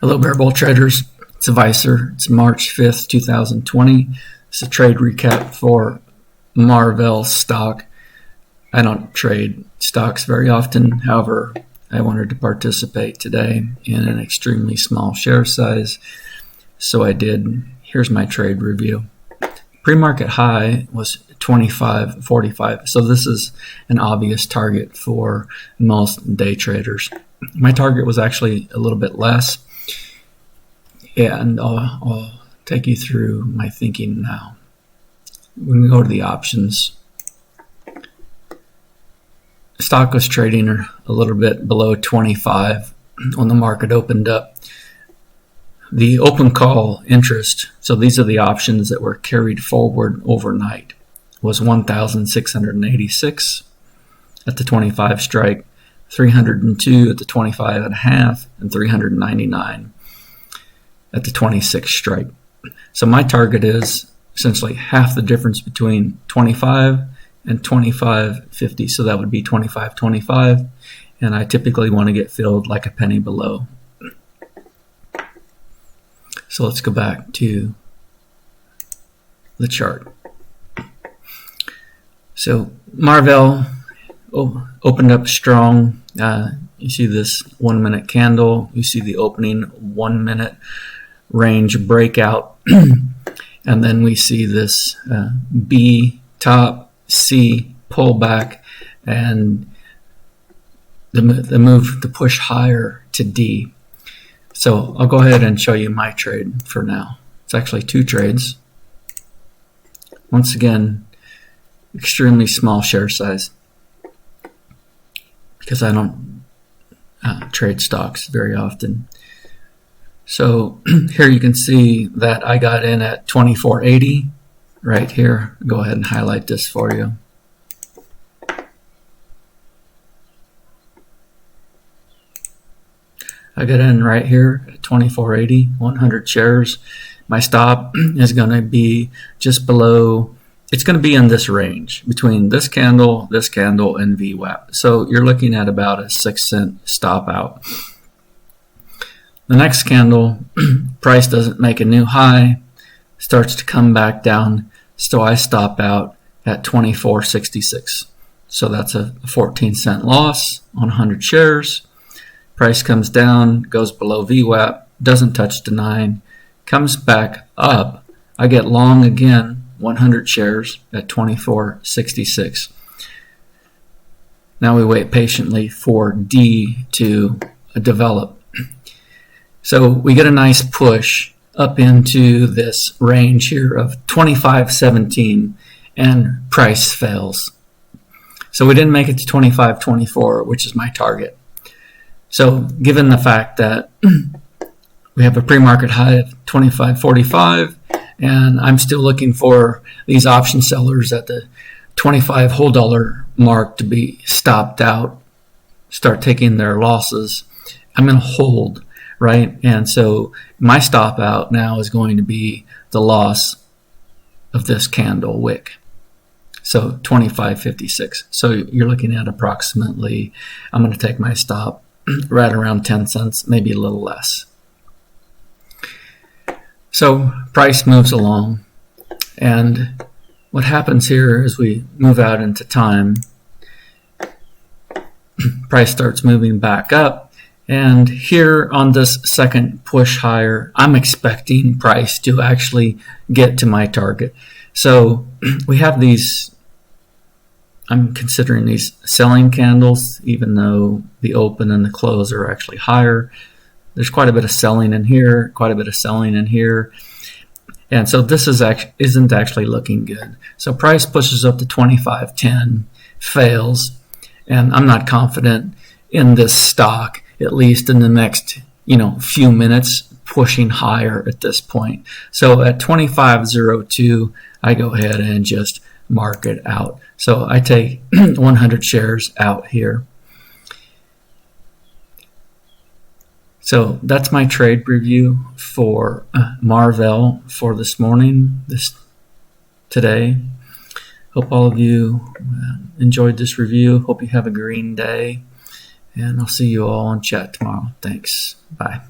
Hello, Bear Bull traders. It's Vicer. It's March 5th, 2020. It's a trade recap for MRVL stock. I don't trade stocks very often. However, I wanted to participate today in an extremely small share size, so I did. Here's my trade review. Pre-market high was 25.45, so this is an obvious target for most day traders. My target was actually a little bit less, and I'll take you through my thinking now. We can go to the options. Stock was trading a little bit below 25 when the market opened up. The open call interest, so these are the options that were carried forward overnight, was 1,686 at the 25 strike, 302 at the 25.5, and 399 at the 26 strike. So my target is essentially half the difference between 25 and 25.50. So that would be 25.25, and I typically want to get filled like a penny below. So let's go back to the chart. So MRVL opened up strong. You see this 1 minute candle. You see the opening 1 minute range breakout. And then we see this B top, C pullback, and the move to push higher to D. So I'll go ahead and show you my trade for now. It's actually two trades. Once again, extremely small share size because I don't trade stocks very often. So here you can see that I got in at 24.80 right here. Go ahead and highlight this for you. I got in right here at 24.80, 100 shares. My stop is going to be just below. It's going to be in this range between this candle, and VWAP. So you're looking at about a 6-cent stop out. The next candle, price doesn't make a new high, starts to come back down, so I stop out at 24.66. So that's a 14-cent loss on 100 shares. Price comes down, goes below VWAP, doesn't touch the 9, comes back up. I get long again, 100 shares at 24.66. Now we wait patiently for D to develop. So we get a nice push up into this range here of 25.17, and price fails. So we didn't make it to 25.24, which is my target. So given the fact that we have a pre-market high of 25.45, and I'm still looking for these option sellers at the 25 whole dollar mark to be stopped out, start taking their losses, I'm going to hold. Right, and so my stop out now is going to be the loss of this candle wick. So 25.56. So you're looking at approximately, I'm going to take my stop right around 10 cents, maybe a little less. So price moves along, and what happens here is we move out into time. Price starts moving back up. And here on this second push higher, I'm expecting price to actually get to my target. So we have these, I'm considering these selling candles, even though the open and the close are actually higher. There's quite a bit of selling in here, quite a bit of selling in here. And so this isn't actually looking good. So price pushes up to 25.10, fails, and I'm not confident in this stock, at least in the next few minutes, pushing higher at this point. So at 25.02, I go ahead and just mark it out. So I take 100 shares out here. So that's my trade review for MRVL for this morning, today. Hope all of you enjoyed this review. Hope you have a green day. And I'll see you all on chat tomorrow. Thanks. Bye.